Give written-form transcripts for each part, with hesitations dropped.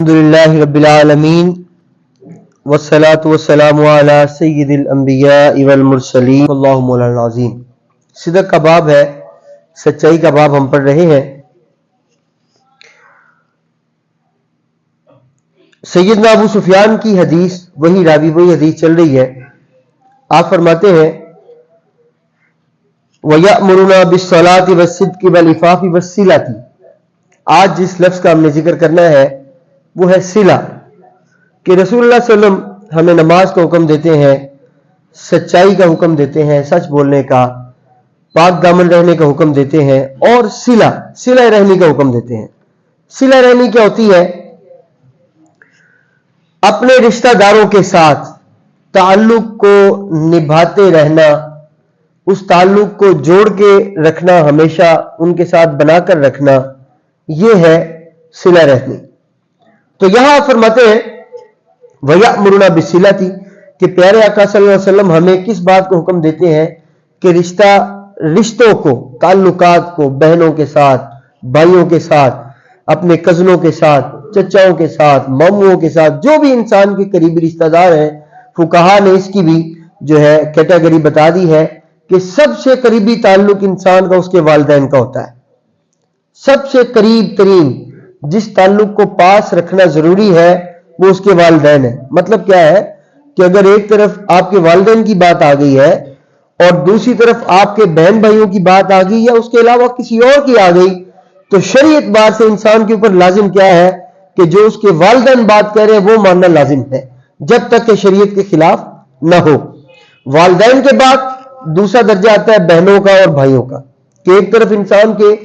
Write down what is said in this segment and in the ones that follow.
الحمدللہ رب العالمین والصلاة والسلام علی سید الانبیاء والمرسلین اللہ مولانا العظیم۔ صدق کا باب ہے، سچائی کا باب ہم پڑھ رہے ہیں۔ سیدنا ابو سفیان کی حدیث، وہی راوی وہی حدیث چل رہی ہے۔ آپ فرماتے ہیں وَيَأْمُرُنَا بِالصَّلَاةِ وَالصِّدْقِ وَالْعِفَافِ وَالصِّلَةِ۔ آج جس لفظ کا ہم نے ذکر کرنا ہے وہ ہے صلہ، کہ رسول اللہ صلی اللہ علیہ وسلم ہمیں نماز کا حکم دیتے ہیں، سچائی کا حکم دیتے ہیں، سچ بولنے کا، پاک دامن رہنے کا حکم دیتے ہیں، اور صلہ رحمی کا حکم دیتے ہیں۔ صلہ رحمی کیا ہوتی ہے؟ اپنے رشتہ داروں کے ساتھ تعلق کو نبھاتے رہنا، اس تعلق کو جوڑ کے رکھنا، ہمیشہ ان کے ساتھ بنا کر رکھنا، یہ ہے صلہ رحمی۔ تو یہاں فرماتے ہیں وَيَأْمُرُنَا بِالصِّلَةِ، کہ پیارے آقا صلی اللہ علیہ وسلم ہمیں کس بات کو حکم دیتے ہیں؟ کہ رشتوں کو، تعلقات کو، بہنوں کے ساتھ، بھائیوں کے ساتھ، اپنے کزنوں کے ساتھ، چچاؤں کے ساتھ، ماموں کے ساتھ، جو بھی انسان کے قریبی رشتہ دار ہیں، فقہا نے اس کی بھی جو ہے کیٹیگری بتا دی ہے کہ سب سے قریبی تعلق انسان کا اس کے والدین کا ہوتا ہے۔ سب سے قریب ترین جس تعلق کو پاس رکھنا ضروری ہے وہ اس کے والدین ہے۔ مطلب کیا ہے کہ اگر ایک طرف آپ کے والدین کی بات آ گئی ہے اور دوسری طرف آپ کے بہن بھائیوں کی بات آ گئی یا اس کے علاوہ کسی اور کی آ گئی، تو شرعی اعتبار سے انسان کے اوپر لازم کیا ہے کہ جو اس کے والدین بات کہہ رہے ہیں وہ ماننا لازم ہے، جب تک کہ شریعت کے خلاف نہ ہو۔ والدین کے بعد دوسرا درجہ آتا ہے بہنوں کا اور بھائیوں کا، کہ ایک طرف انسان کے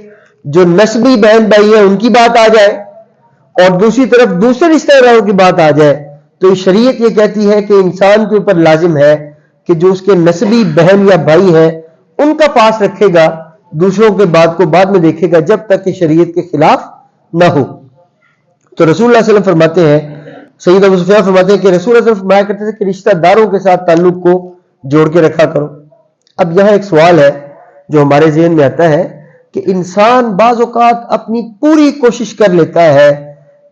جو نسبی بہن بھائی ہیں ان کی بات آ جائے اور دوسری طرف دوسرے رشتہ داروں کی بات آ جائے، تو شریعت یہ کہتی ہے کہ انسان کے اوپر لازم ہے کہ جو اس کے نسبی بہن یا بھائی ہیں ان کا پاس رکھے گا، دوسروں کے بات کو بعد میں دیکھے گا، جب تک کہ شریعت کے خلاف نہ ہو۔ تو رسول اللہ صلی اللہ علیہ وسلم فرماتے ہیں، سید ابو سفیان فرماتے ہیں کہ رسول اللہ صلی اللہ علیہ وسلم فرمایا کرتے تھے کہ رشتہ داروں کے ساتھ تعلق کو جوڑ کے رکھا کرو۔ اب یہاں ایک سوال ہے جو ہمارے ذہن میں آتا ہے کہ انسان بعض اوقات اپنی پوری کوشش کر لیتا ہے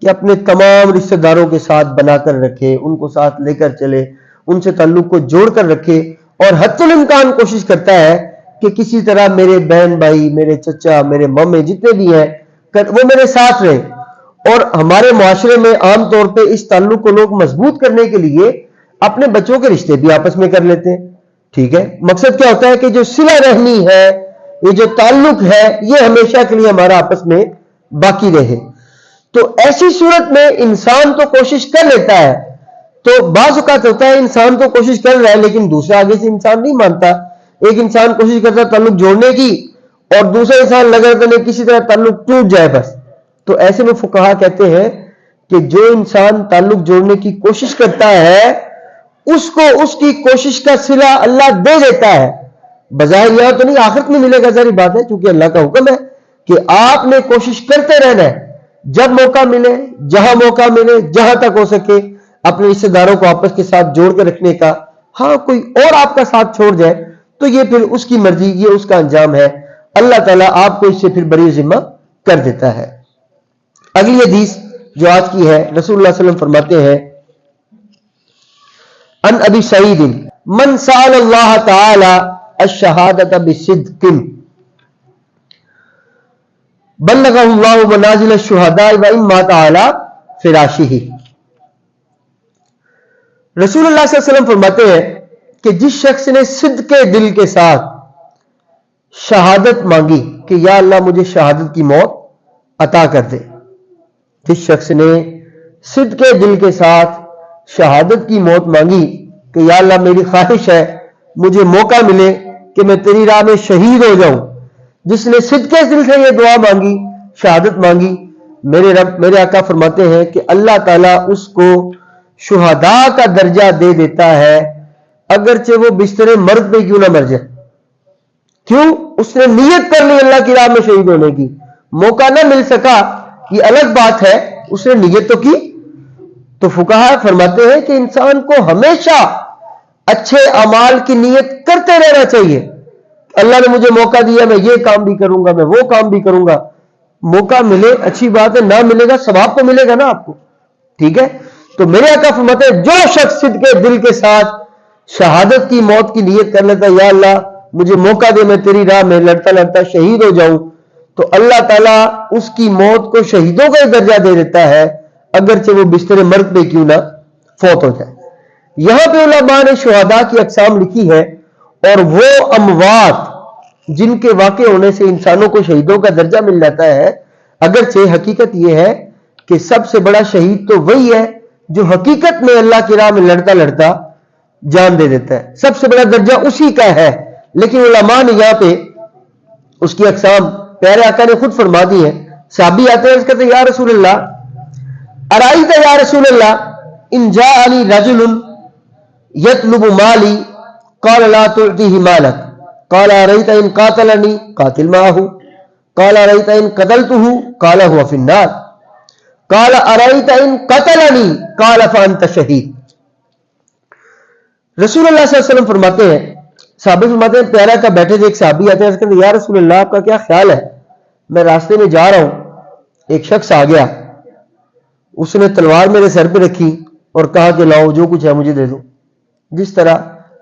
کہ اپنے تمام رشتہ داروں کے ساتھ بنا کر رکھے، ان کو ساتھ لے کر چلے، ان سے تعلق کو جوڑ کر رکھے، اور حتی الامکان کوشش کرتا ہے کہ کسی طرح میرے بہن بھائی، میرے چچا، میرے مامے جتنے بھی ہیں وہ میرے ساتھ رہیں۔ اور ہمارے معاشرے میں عام طور پہ اس تعلق کو لوگ مضبوط کرنے کے لیے اپنے بچوں کے رشتے بھی آپس میں کر لیتے ہیں، ٹھیک ہے؟ مقصد کیا ہوتا ہے کہ جو صلہ رحمی ہے، یہ جو تعلق ہے، یہ ہمیشہ کے لیے ہمارا آپس میں باقی رہے۔ تو ایسی صورت میں انسان تو کوشش کر لیتا ہے، تو بعض اوقات ہوتا ہے انسان تو کوشش کر رہا ہے لیکن دوسرا آگے سے انسان نہیں مانتا۔ ایک انسان کوشش کرتا ہے تعلق جوڑنے کی اور دوسرا انسان لگا رہتا ہے کسی طرح تعلق ٹوٹ جائے بس۔ تو ایسے میں فقہا کہتے ہیں کہ جو انسان تعلق جوڑنے کی کوشش کرتا ہے اس کو اس کی کوشش کا صلہ اللہ دے دیتا ہے، بظاہر یہاں تو نہیں، آخرت میں ملے گا، ظاہر بات ہے، کیونکہ اللہ کا حکم ہے کہ آپ نے کوشش کرتے رہنا ہے، جب موقع ملے، جہاں موقع ملے، جہاں تک ہو سکے اپنے رشتہ داروں کو آپس کے ساتھ جوڑ کے رکھنے کا۔ ہاں کوئی اور آپ کا ساتھ چھوڑ جائے تو یہ پھر اس کی مرضی، یہ اس کا انجام ہے، اللہ تعالیٰ آپ کو اس سے پھر بری ذمہ کر دیتا ہے۔ اگلی حدیث جو آج کی ہے، رسول اللہ صلی اللہ علیہ وسلم فرماتے ہیں ان ابی سعید من سأل اللہ تعالی الشہادۃ بصدق بلغہ اللہ منازل الشہداء وان مات علی فراشہ۔ رسول اللہ صلی اللہ علیہ وسلم فرماتے ہیں کہ جس شخص نے صدق دل کے ساتھ شہادت مانگی کہ یا اللہ مجھے شہادت کی موت عطا کر دے، جس شخص نے صدق دل کے ساتھ شہادت کی موت مانگی کہ یا اللہ میری خواہش ہے مجھے موقع ملے کہ میں تیری راہ میں شہید ہو جاؤں، جس نے صدق دل سے یہ دعا مانگی، شہادت مانگی، میرے رب، میرے آقا فرماتے ہیں کہ اللہ تعالیٰ اس کو شہداء کا درجہ دے دیتا ہے، اگرچہ وہ بستر مرد پہ کیوں نہ مر جائے۔ کیوں؟ اس نے نیت کر لی اللہ کی راہ میں شہید ہونے کی، موقع نہ مل سکا یہ الگ بات ہے، اس نے نیت تو کی۔ تو فقہا فرماتے ہیں کہ انسان کو ہمیشہ اچھے اعمال کی نیت کرتے رہنا چاہیے۔ اللہ نے مجھے موقع دیا، میں یہ کام بھی کروں گا، میں وہ کام بھی کروں گا۔ موقع ملے اچھی بات ہے، نہ ملے گا ثواب تو ملے گا نا آپ کو۔ ٹھیک ہے؟ تو میرے آقا فرماتے ہیں جو شخص صدق دل کے ساتھ شہادت کی موت کی نیت کر لیتا ہے، یا اللہ مجھے موقع دے میں تیری راہ میں لڑتا لڑتا شہید ہو جاؤں، تو اللہ تعالیٰ اس کی موت کو شہیدوں کا درجہ دے دیتا ہے، اگرچہ وہ بستر مرگ پہ کیوں نہ فوت ہو جائے۔ یہاں پہ علماء نے شہداء کی اقسام لکھی ہے، اور وہ اموات جن کے واقع ہونے سے انسانوں کو شہیدوں کا درجہ مل جاتا ہے، اگرچہ حقیقت یہ ہے کہ سب سے بڑا شہید تو وہی ہے جو حقیقت میں اللہ کی راہ میں لڑتا لڑتا جان دے دیتا ہے، سب سے بڑا درجہ اسی کا ہے۔ لیکن علماء نے یہاں پہ اس کی اقسام پیارے آقا نے خود فرما دی ہے۔ صحابی آتے ہیں، اس کہتے ہیں یا رسول اللہ ارائیت یا رسول اللہ ان جاءنی رجل یطلب مالی قال لا تعطیہ مالک قال ارائیت ان قاتلنی قاتل معه قال ارائیت ان قتلته قال هو فی النار قال ارائیت ان قتلنی قال فانت شہید۔ رسول اللہ صلی اللہ علیہ وسلم فرماتے ہیں، صحابی فرماتے ہیں پیارا کا بیٹھے تھے، ایک صحابی آتے ہیں، اس کہتے ہیں یا رسول اللہ آپ کا کیا خیال ہے، میں راستے میں جا رہا ہوں، ایک شخص آ گیا، اس نے تلوار میرے سر پہ رکھی اور کہا کہ لاؤ جو کچھ ہے مجھے دے دو۔ جس طرح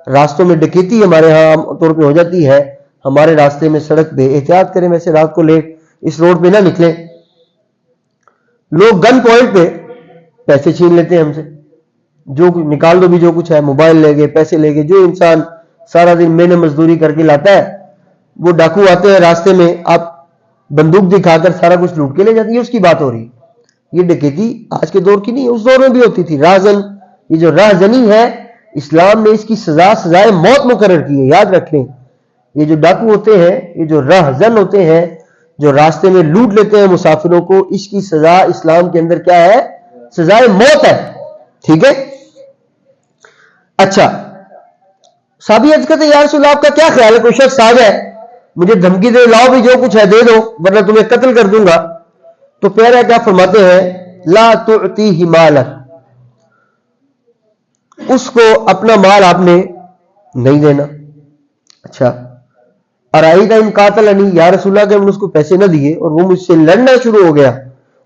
راستوں میں ڈکیتی ہمارے ہاں عام طور پہ ہو جاتی ہے، ہمارے راستے میں سڑک پہ احتیاط کریں، ویسے رات کو لیٹ اس روڈ پہ نہ نکلیں، لوگ گن پوائنٹ پہ پیسے چھین لیتے ہیں ہم سے، جو نکال دو بھی جو کچھ ہے، موبائل لے گئے، پیسے لے گئے، جو انسان سارا دن محنت مزدوری کر کے لاتا ہے، وہ ڈاکو آتے ہیں راستے میں، آپ بندوق دکھا کر سارا کچھ لوٹ کے لے جاتی ہے، اس کی بات ہو رہی ہے۔ یہ ڈکیتی آج کے دور کی نہیں ہے، اس دور میں بھی ہوتی تھی۔ راہزن، یہ جو راہزنی ہے، اسلام نے اس کی سزائے موت مقرر کی ہے، یاد رکھ لیں۔ یہ جو ڈاکو ہوتے ہیں، یہ جو راہزن ہوتے ہیں، جو راستے میں لوٹ لیتے ہیں مسافروں کو، اس کی سزا اسلام کے اندر کیا ہے؟ سزائے موت ہے، ٹھیک ہے؟ اچھا، صحابی عرض کرتے یا رسول اللہ آپ کا کیا خیال ہے، کوئی شخص آ جائے مجھے دھمکی دے، لاؤ بھی جو کچھ ہے دے دو ورنہ تمہیں قتل کر دوں گا، تو پیارے کیا فرماتے ہیں لا تعطیہ مالک، اس کو اپنا مال آپ نے نہیں دینا۔ اچھا، ارائیت ان قاتلنی، یا رسول اللہ اگر میں نے اس کو پیسے نہ دیے اور وہ مجھ سے لڑنا شروع ہو گیا،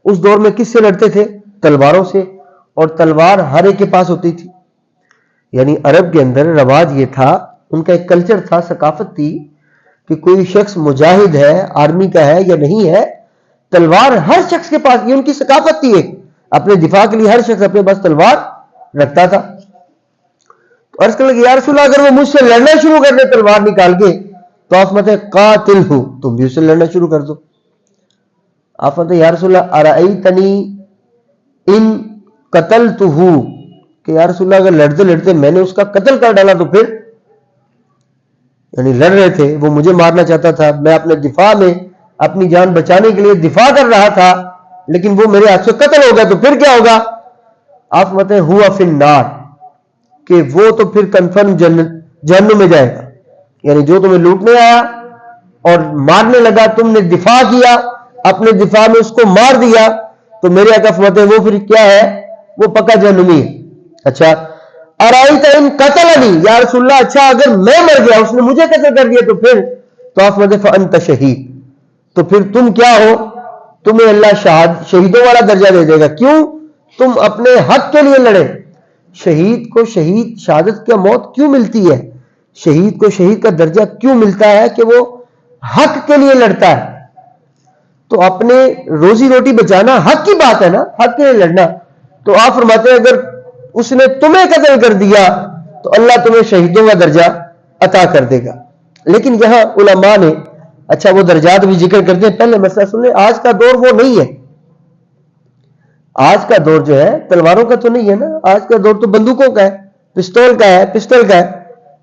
اس دور میں کس سے لڑتے تھے؟ تلواروں سے، اور تلوار ہر ایک کے پاس ہوتی تھی۔ یعنی عرب کے اندر رواج یہ تھا، ان کا ایک کلچر تھا، ثقافت تھی کہ کوئی شخص مجاہد ہے، آرمی کا ہے یا نہیں ہے، تلوار ہر شخص کے پاس، یہ ان کی ثقافت تھی، ایک اپنے دفاع کے لیے ہر شخص اپنے پاس تلوار رکھتا تھا۔ تو عرض کرنے لگے یا رسول اللہ اگر وہ مجھ سے لڑنا شروع کر دے تلوار نکال کے، تو آپ فرماتے ہیں قاتل ہو، تم بھی اس سے لڑنا شروع کر دو۔ آپ فرماتے ہیں یا رسول اللہ ارائیتنی ان قتلتہ، کہ یا رسول اللہ اگر لڑتے لڑتے میں نے اس کا قتل کر ڈالا تو پھر؟ یعنی لڑ رہے تھے، وہ مجھے مارنا چاہتا تھا، میں اپنے دفاع میں اپنی جان بچانے کے لیے دفاع کر رہا تھا، لیکن وہ میرے ہاتھ سے قتل ہو گیا تو پھر کیا ہوگا؟ آپ فرماتے ہیں ہوا فی النار، کہ وہ تو پھر کنفرم جہنم میں جائے گا۔ یعنی جو تمہیں لوٹنے آیا اور مارنے لگا، تم نے دفاع کیا، اپنے دفاع میں اس کو مار دیا، تو میرے آقا فرماتے ہیں وہ پھر کیا ہے؟ وہ پکا جہنمی ہے۔ اچھا، ارائیت ان قتلنی، یا رسول اللہ اچھا اگر میں مر گیا، اس نے مجھے قتل کر دیا تو پھر؟ تو آپ فرماتے ہیں فانت شہید، تو پھر تم کیا ہو؟ تمہیں اللہ شہیدوں والا درجہ دے دے گا۔ کیوں؟ تم اپنے حق کے لیے لڑے۔ شہید کو شہید شہادت کا موت کیوں ملتی ہے؟ شہید کو شہید کا درجہ کیوں ملتا ہے؟ کہ وہ حق کے لیے لڑتا ہے۔ تو اپنے روزی روٹی بچانا حق کی بات ہے نا، حق کے لیے لڑنا۔ تو آپ فرماتے ہیں اگر اس نے تمہیں قتل کر دیا تو اللہ تمہیں شہیدوں کا درجہ عطا کر دے گا۔ لیکن یہاں علماء نے اچھا وہ درجات بھی ذکر کرتے ہیں، پہلے مسئلہ سن لیں، آج کا دور وہ نہیں ہے۔ آج کا دور جو ہے تلواروں کا تو نہیں ہے نا، آج کا دور تو بندوقوں کا ہے، پستول کا ہے، پسٹل کا ہے۔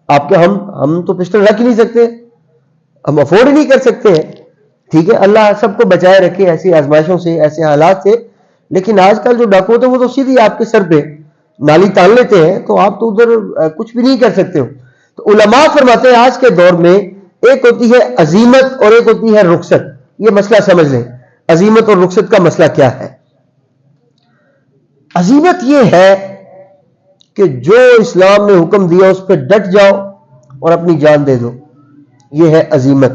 آپ کے ہم تو پسٹل رکھ ہی نہیں سکتے، ہم افورڈ ہی نہیں کر سکتے ہیں، ٹھیک ہے؟ اللہ سب کو بچائے رکھے ایسی آزمائشوں سے، ایسے حالات سے۔ لیکن آج کل جو ڈاکو ہوتے ہیں وہ تو سیدھی آپ کے سر پہ نالی تان لیتے ہیں، تو آپ تو ادھر کچھ بھی نہیں کر سکتے ہو۔ تو علماء فرماتے ہیں آج کے دور میں ایک ہوتی ہے عزیمت اور ایک ہوتی ہے رخصت۔ یہ مسئلہ سمجھ لیں، عزیمت اور رخصت کا مسئلہ کیا ہے؟ عزیمت یہ ہے کہ جو اسلام نے حکم دیا اس پہ ڈٹ جاؤ اور اپنی جان دے دو، یہ ہے عزیمت۔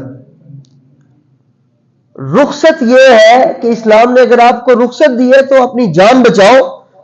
رخصت یہ ہے کہ اسلام نے اگر آپ کو رخصت دی ہے تو اپنی جان بچاؤ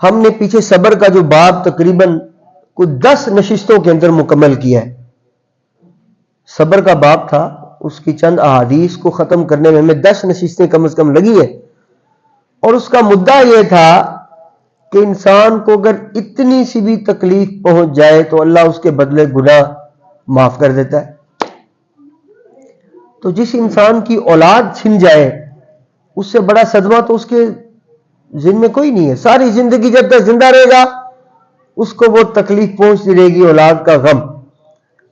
ہم نے پیچھے صبر کا جو باب تقریباً کچھ 10 نشستوں کے اندر مکمل کیا ہے. صبر کا باب تھا، اس کی چند احادیث کو ختم کرنے میں ہمیں 10 نشستیں کم از کم لگی ہیں. اور اس کا مدعا یہ تھا کہ انسان کو اگر اتنی سی بھی تکلیف پہنچ جائے تو اللہ اس کے بدلے گناہ معاف کر دیتا ہے. تو جس انسان کی اولاد چھن جائے اس سے بڑا صدمہ تو اس کے ذہن میں کوئی نہیں ہے. ساری زندگی جب تک زندہ رہے گا اس کو وہ تکلیف پہنچتی رہے گی، اولاد کا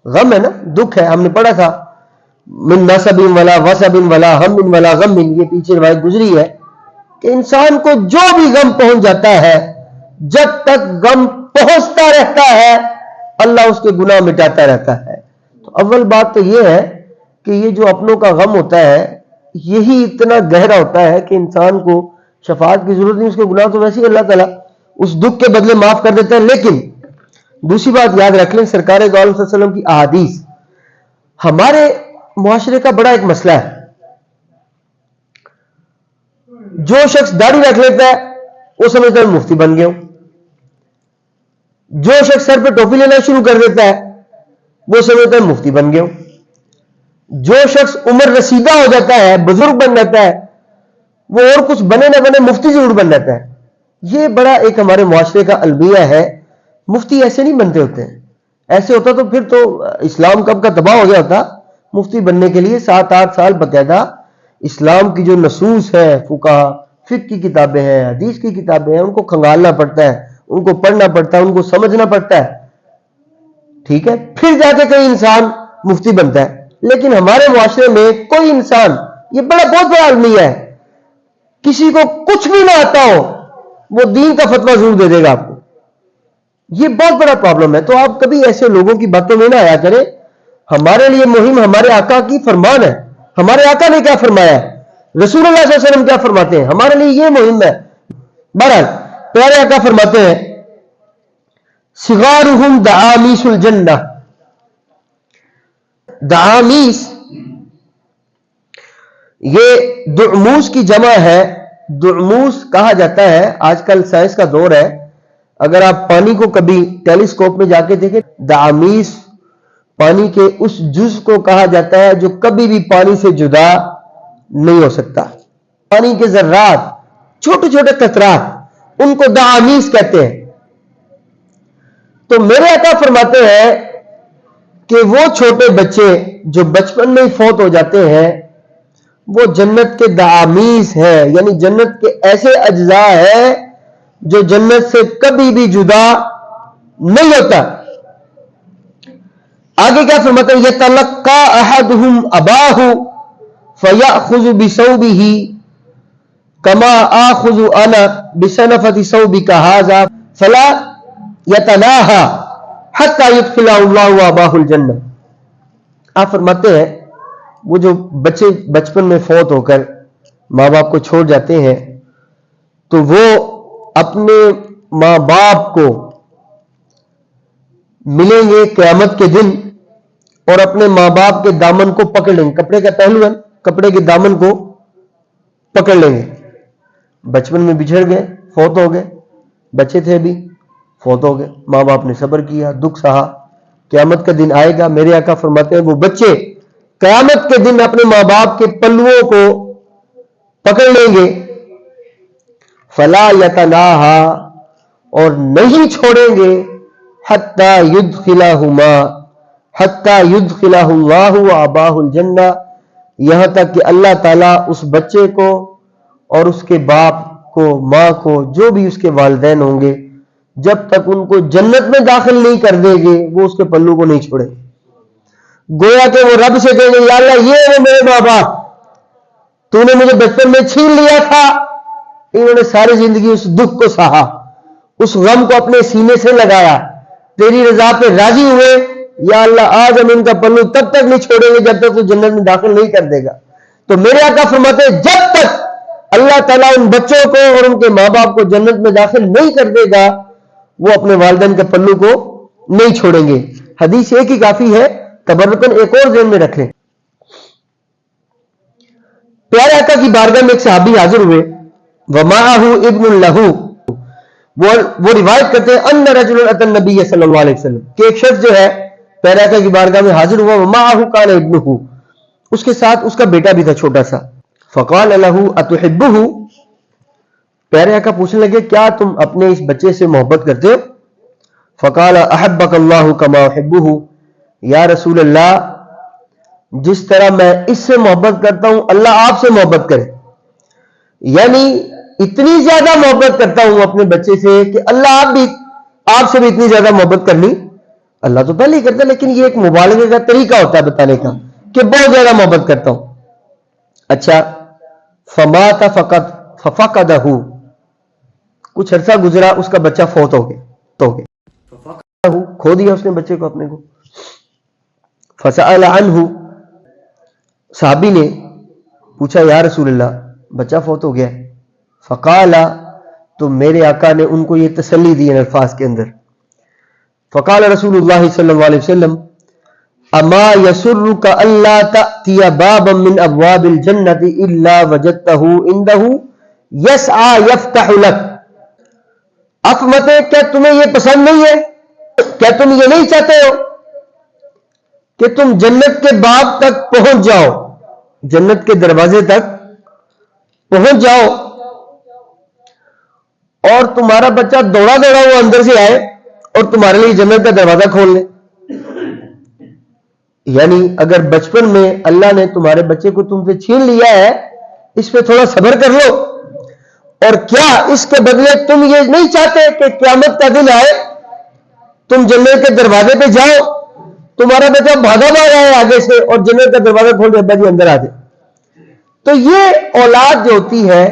غم ہے نا، دکھ ہے. ہم نے پڑھا تھا من نصب ولا وصب ولا ہم ولا غم، یہ پیچھے روایت گزری ہے کہ انسان کو جو بھی غم پہنچ جاتا ہے، جب تک غم پہنچتا رہتا ہے اللہ اس کے گناہ مٹاتا رہتا ہے. تو اول بات تو یہ ہے کہ یہ جو اپنوں کا غم ہوتا ہے یہی اتنا گہرا ہوتا ہے کہ انسان کو شفاعت کی ضرورت نہیں، اس کے گناہ تو ویسے ہی اللہ تعالیٰ اس دکھ کے بدلے معاف کر دیتا ہے. لیکن دوسری بات یاد رکھ لیں، سرکار دو عالم صلی اللہ علیہ وسلم کی احادیث ہمارے معاشرے کا بڑا ایک مسئلہ ہے. جو شخص داڑھی رکھ لیتا ہے وہ سمجھتا ہے مفتی بن گیا ہوں. جو شخص سر پہ ٹوپی لینا شروع کر دیتا ہے وہ سمجھتا ہے مفتی بن گیا ہوں. جو شخص عمر رسیدہ ہو جاتا ہے، بزرگ بن جاتا ہے، وہ اور کچھ بنے نہ بنے مفتی ضرور بن جاتا ہے. یہ بڑا ایک ہمارے معاشرے کا المیہ ہے. مفتی ایسے نہیں بنتے ہوتے ہیں. ایسے ہوتا تو پھر تو اسلام کب کا تباہ ہو گیا ہوتا. مفتی بننے کے لیے 7-8 سال باقاعدہ اسلام کی جو نصوص ہے، فقہ فقہ کی کتابیں ہیں، حدیث کی کتابیں ہیں، ان کو کھنگالنا پڑتا ہے، ان کو پڑھنا پڑتا ہے، ان کو سمجھنا پڑتا ہے. ٹھیک ہے، پھر جا کے کوئی انسان مفتی بنتا ہے. لیکن ہمارے معاشرے میں کوئی انسان، یہ بہت بڑا المیہ ہے، کسی کو کچھ بھی نہ آتا ہو وہ دین کا فتویٰ ضرور دے دے گا آپ کو. یہ بہت بڑا پرابلم ہے. تو آپ کبھی ایسے لوگوں کی باتوں میں نہ آیا کریں. ہمارے لیے مہم ہمارے آقا کی فرمان ہے. ہمارے آقا نے کیا فرمایا ہے، رسول اللہ صلی اللہ علیہ وسلم کیا فرماتے ہیں، ہمارے لیے یہ مہم ہے. بہرحال پیارے آقا فرماتے ہیں صغارہم دعامیس الجنہ. دعامیس یہ دعموس کی جمع ہے. دعموس کہا جاتا ہے، آج کل سائنس کا دور ہے، اگر آپ پانی کو کبھی ٹیلیسکوپ میں جا کے دیکھیں، دعامیس پانی کے اس جز کو کہا جاتا ہے جو کبھی بھی پانی سے جدا نہیں ہو سکتا. پانی کے ذرات، چھوٹے چھوٹے قطرات، ان کو دعامیس کہتے ہیں. تو میرے آقا فرماتے ہیں کہ وہ چھوٹے بچے جو بچپن میں ہی فوت ہو جاتے ہیں وہ جنت کے دعامیس ہیں، یعنی جنت کے ایسے اجزاء ہیں جو جنت سے کبھی بھی جدا نہیں ہوتا. آگے کیا فرماتے ہیں، یتلقا احدہم اباہ فیأخذ بثوبہ کما آخذ انا بسنفۃ ثوبک ھذا فلا یتناہا حتی یدخلہ اللہ اباہ الجنہ. آپ فرماتے ہیں وہ جو بچے بچپن میں فوت ہو کر ماں باپ کو چھوڑ جاتے ہیں تو وہ اپنے ماں باپ کو ملیں گے قیامت کے دن اور اپنے ماں باپ کے دامن کو پکڑ لیں گے. کپڑے کا پہلو ہے، کپڑے کے دامن کو پکڑ لیں گے. بچپن میں بچھڑ گئے، فوت ہو گئے، بچے تھے بھی، فوت ہو گئے، ماں باپ نے صبر کیا، دکھ سہا. قیامت کا دن آئے گا، میرے آقا فرماتے ہیں وہ بچے قیامت کے دن اپنے ماں باپ کے پلوؤں کو پکڑ لیں گے. فلا یتناہا، اور نہیں چھوڑیں گے، حتی یدخلہما، حتی یدخلہ اللہ اباہ الجنہ، یہاں تک کہ اللہ تعالیٰ اس بچے کو اور اس کے باپ کو، ماں کو، جو بھی اس کے والدین ہوں گے، جب تک ان کو جنت میں داخل نہیں کر دے گے وہ اس کے پلو کو نہیں چھوڑے. گویا کہ وہ رب سے کہیں گے یا اللہ یہ ہے میرے ماں باپ، تو نے مجھے بچپن میں چھین لیا تھا، انہوں نے ساری زندگی اس دکھ کو سہا، اس غم کو اپنے سینے سے لگایا، تیری رضا پہ راضی ہوئے، یا اللہ آج ہم ان کا پلو تب تک نہیں چھوڑیں گے جب تک تو جنت میں داخل نہیں کر دے گا. تو میرے آقا فرماتے ہیں جب تک اللہ تعالیٰ ان بچوں کو اور ان کے ماں باپ کو جنت میں داخل نہیں کر دے گا وہ اپنے والدین کے پلو کو نہیں چھوڑیں گے. حدیث ایک ہی کافی ہے، تبرکن ایک اور ذہن میں رکھ لیں. پیارے آقا کی بارگاہ میں ایک صحابی حاضر ہوئے، ومعہ ابن لہو، وہ روایت کرتے ہیں ان رجل اتى النبي صلی اللہ علیہ وسلم کہ ایک شخص جو ہے پیارے آقا کی بارگاہ میں حاضر ہوا، ومعه كان ابنه، اس کے ساتھ اس کا بیٹا بھی تھا چھوٹا سا. فقال له اتحبه، پیارے آقا پوچھنے لگے کیا تم اپنے اس بچے سے محبت کرتے ہو؟ فقال احبك الله كما احبه، یا رسول اللہ جس طرح میں اس سے محبت کرتا ہوں اللہ آپ سے محبت کرے. یعنی اتنی زیادہ محبت کرتا ہوں اپنے بچے سے کہ اللہ آپ سے بھی اتنی زیادہ محبت کرنی. اللہ تو پہلے ہی کرتا ہے، لیکن یہ ایک مبالغے کا طریقہ ہوتا ہے بتانے کا کہ بہت زیادہ محبت کرتا ہوں. اچھا، فمات ففقدہ، کچھ عرصہ گزرا اس کا بچہ فوت ہو گیا، کھو دیا اس نے بچے کو اپنے کو. فسأل عنہ، صحابی نے پوچھا یا رسول اللہ بچہ فوت ہو گیا. فقال، تو میرے آقا نے ان کو یہ تسلی دی ان الفاظ کے اندر. فقال رسول اللہ صلی اللہ علیہ وسلم اما یسرک الا تأتی بابا من ابواب الجنت الا وجدته عنده یسعى یفتح لک. افمت، کیا تمہیں یہ پسند نہیں ہے، کیا تم یہ نہیں چاہتے ہو کہ تم جنت کے باب تک پہنچ جاؤ، جنت کے دروازے تک پہنچ جاؤ اور تمہارا بچہ دوڑا دوڑا ہوا اندر سے آئے اور تمہارے لیے جنت کا دروازہ کھول لے. یعنی اگر بچپن میں اللہ نے تمہارے بچے کو تم سے چھین لیا ہے، اس پہ تھوڑا صبر کر لو. اور کیا اس کے بدلے تم یہ نہیں چاہتے کہ قیامت کا دن آئے، تم جنت کے دروازے پہ جاؤ، تمہارا بچہ بھاگا بھاگا ہے آگے سے اور جنت کا دروازہ کھول کے ابا جی اندر آ جائے. تو یہ اولاد جو ہوتی ہے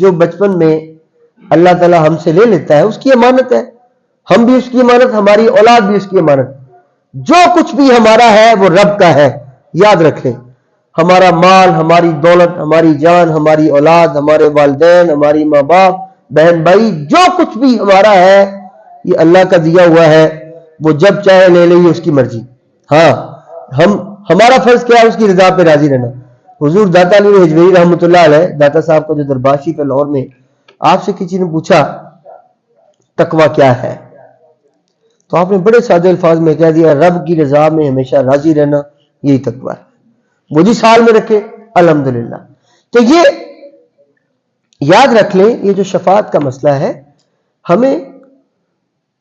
جو بچپن میں اللہ تعالی ہم سے لے لیتا ہے، اس کی امانت ہے. ہم بھی اس کی امانت، ہماری اولاد بھی اس کی امانت. جو کچھ بھی ہمارا ہے وہ رب کا ہے. یاد رکھیں، ہمارا مال، ہماری دولت، ہماری جان، ہماری اولاد، ہمارے والدین، ہماری ماں باپ، بہن بھائی، جو کچھ بھی ہمارا ہے یہ اللہ کا دیا ہوا ہے. وہ جب چاہے لے لے، یہ اس کی مرضی. ہاں، ہمارا فرض کیا ہے؟ اس کی رضا پہ راضی رہنا. حضور داتا علی حجویری رحمۃ اللہ علیہ، داتا صاحب کا جو دربار شریف ہے لاہور میں، آپ سے کسی نے پوچھا تقویٰ کیا ہے، تو آپ نے بڑے سادے الفاظ میں کہہ دیا رب کی رضا میں ہمیشہ راضی رہنا، یہی تقویٰ ہے. وہ جس حال میں رکھے الحمدللہ. تو یہ یاد رکھ لیں، یہ جو شفاعت کا مسئلہ ہے، ہمیں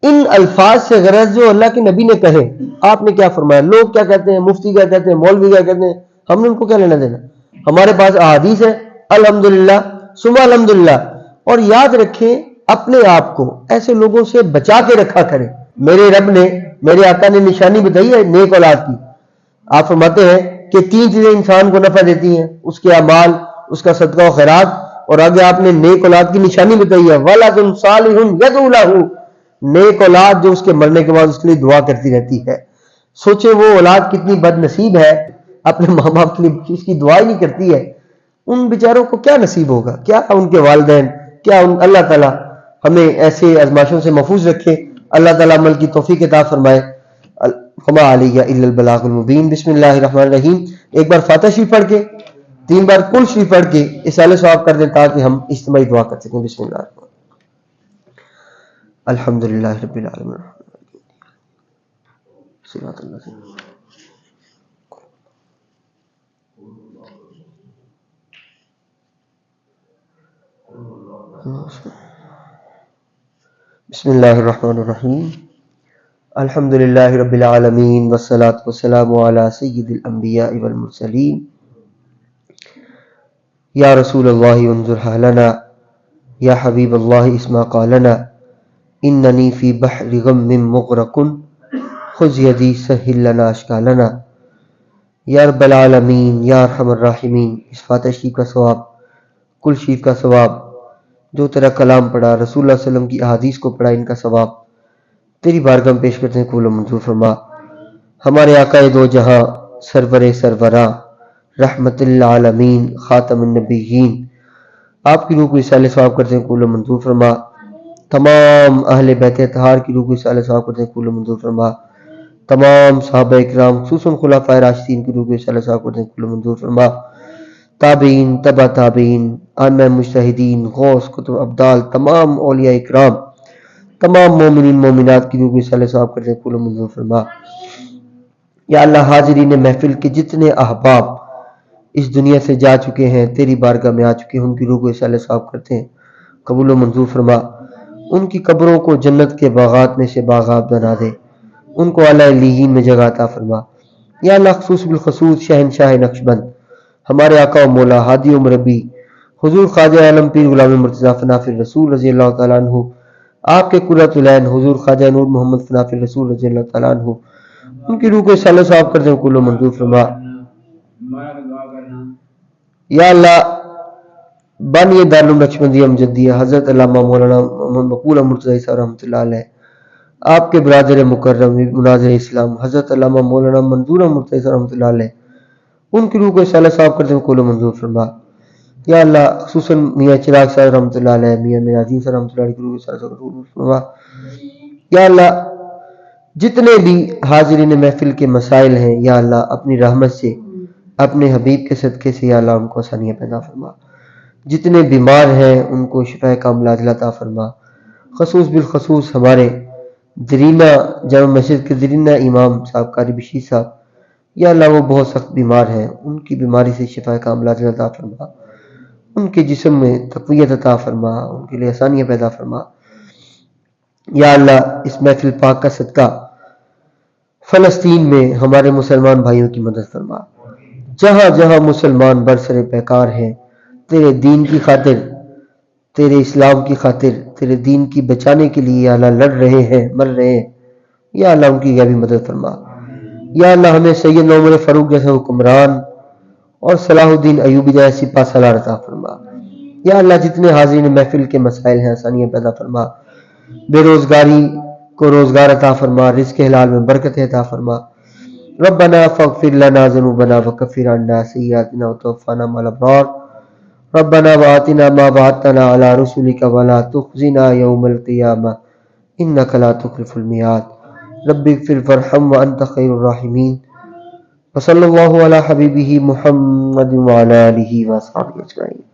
ان الفاظ سے غرض جو اللہ کے نبی نے کہے. آپ نے کیا فرمایا، لوگ کیا کہتے ہیں، مفتی کیا کہتے ہیں، مولوی کیا کہتے ہیں، ہم نے ان کو کیا لینا دینا. ہمارے پاس احادیث ہے الحمدللہ ثم الحمدللہ. اور یاد رکھیں اپنے آپ کو ایسے لوگوں سے بچا کے رکھا کریں. میرے رب نے، میرے آقا نے نشانی بتائی ہے نیک اولاد کی. آپ فرماتے ہیں کہ 3 چیزیں انسان کو نفع دیتی ہیں، اس کے اعمال، اس کا صدقہ و خیرات، اور آگے آپ نے نیک اولاد کی نشانی بتائی ہے وَلَدٌ صَالِحٌ يَدْعُو لَهُ، نیک اولاد جو اس کے مرنے کے بعد اس کے لیے دعا کرتی رہتی ہے. سوچے وہ اولاد کتنی بد نصیب ہے، اپنے ماں باپ کے لیے اس کی دعا ہی نہیں کرتی ہے. ان بیچاروں کو کیا نصیب ہوگا، کیا ان کے والدین، کیا اللہ تعالیٰ ہمیں ایسے آزمائشوں سے محفوظ رکھے. اللہ تعالیٰ عمل کی توفیق عطا فرمائے. فما علیہ الا البلاغ المبین. بسم اللہ الرحمن الرحیم. ایک بار فاتحہ شریف پڑھ کے 3 بار کل شریف پڑھ کے اصالہ ثواب کر دیں تاکہ ہم اجتماعی دعا کر سکیں. بسم اللہ الرحمن الرحیم. الحمدللہ رب العالمین. صراط اللہ. بسم اللہ الرحمن الرحیم. الحمدللہ رب العالمین والصلاة والسلام علی سید الانبیاء والمرسلین. یا رسول اللہ انظر حالنا، یا حبیب اللہ اسمع قالنا، اننی فی بحر غم مغرق خذ یدی سہل لنا اشکالنا. یا رب العالمین، یا ارحم الراحمین. اس فاتح شریف کا ثواب، کل شریف کا ثواب، جو تیرا کلام پڑھا، رسول اللہ علیہ وسلم کی احادیث کو پڑھا، ان کا ثواب تیری بارگاہ میں پیش کرتے ہیں، قبول و منظور فرما. ہمارے آقا دو جہاں، سرور سروراں، رحمت للعالمین، خاتم النبیین، آپ کی روح کو اصالہ ثواب کرتے ہیں، قبول و منظور فرما. تمام اہل بیت اطہار کی روح کو اصالہ ثواب کرتے ہیں، قبول و منظور فرما. تمام صحابہ اکرام خصوصاً خلفائے راشدین کی روح کو اصالہ ثواب کرتے ہیں، قبول و منظور فرما. تابعین، تبع تابعین، ائمہ مجتہدین، غوث، کتب ابدال، تمام اولیاء اکرام تمام مومنین مومنات کی روح کو صالح ثواب کرتے ہیں، قبول منظور فرما۔ یا اللہ حاضرین محفل کے جتنے احباب اس دنیا سے جا چکے ہیں، تیری بارگاہ میں آ چکے ہیں، ان کی روح کو صالح ثواب کرتے ہیں، قبول و منظور فرما۔ ان کی قبروں کو جنت کے باغات میں سے باغات بنا دے، ان کو اعلیٰ علیین میں جگہ عطا فرما۔ یا اللہ خصوص بالخصوص شہنشاہ نقشبند، ہمارے آقا و مولا ہادی و مربی حضور خواجہ عالم پیر غلام مرتضیٰ فناف الرسول رضی اللہ تعالیٰ عنہ، آپ کے قرۃ العین حضور خواجہ نور محمد فناف الرسول رضی اللہ تعالیٰ عنہ، ان کی روح کو صالح ثواب کر دیں، قبول و منظور فرما۔ یا اللہ بانی دارالعلوم نقشبندیہ مجدیہ حضرت علامہ مولانا محمد مقبول مرتضی صاحب رحمۃ اللہ علیہ، آپ کے برادر مکرم مناظر اسلام حضرت علامہ مولانا منظور مرتضی صاحب رحمۃ اللہ علیہ، ان کی روح کو صالح ثواب کرتے ہیں، قبول و منظور فرما۔ یا اللہ خصوصاً میاں چراغ صاحب رحمۃ اللہ علیہ، میاں میرعظیم صاحب رحمۃ اللہ علیہ کی روح کو صالح ثواب کرتے ہیں، فرما۔ یا اللہ جتنے بھی حاضرین محفل کے مسائل ہیں، یا اللہ اپنی رحمت سے اپنے حبیب کے صدقے سے یا اللہ ان کو آسانیاں پیدا فرما۔ جتنے بیمار ہیں ان کو شفا کاملہ عاجلہ عطا فرما، خصوص بالخصوص ہمارے درینہ جامع مسجد کے درینہ امام صاحب قاری بشیر صاحب، یا اللہ وہ بہت سخت بیمار ہیں، ان کی بیماری سے شفا کاملہ عاجلہ عطا فرما، ان کے جسم میں تقویت عطا فرما، ان کے لیے آسانیاں پیدا فرما۔ یا اللہ اس محفل پاک کا صدقہ فلسطین میں ہمارے مسلمان بھائیوں کی مدد فرما، جہاں جہاں مسلمان برسر پیکار ہیں، تیرے دین کی خاطر، تیرے اسلام کی خاطر، تیرے دین کی بچانے کے لیے یا اللہ لڑ رہے ہیں، مر رہے ہیں، یا اللہ ان کی غیبی مدد فرما۔ یا اللہ ہمیں سید عمر فاروق جیسے حکمران اور صلاح الدین ایوبی جیسی سپہ سالار عطا فرما۔ یا اللہ جتنے حاضرین محفل کے مسائل ہیں آسانیاں پیدا فرما، بے روزگاری کو روزگار عطا فرما، رزق حلال میں برکت عطا فرما۔ ربنا فاغفر لنا ذنوبنا وکفر عنا سیئاتنا وتوفنا مع الابرار، ربنا وآتنا ما وعدتنا على رسلك ولا تخزنا يوم القيامة إنك لا تخلف الميعاد، رب اغفر وارحم وأنت خير الراحمين، وصلى الله على حبيبه محمد وعلى آله وصحبه أجمعين۔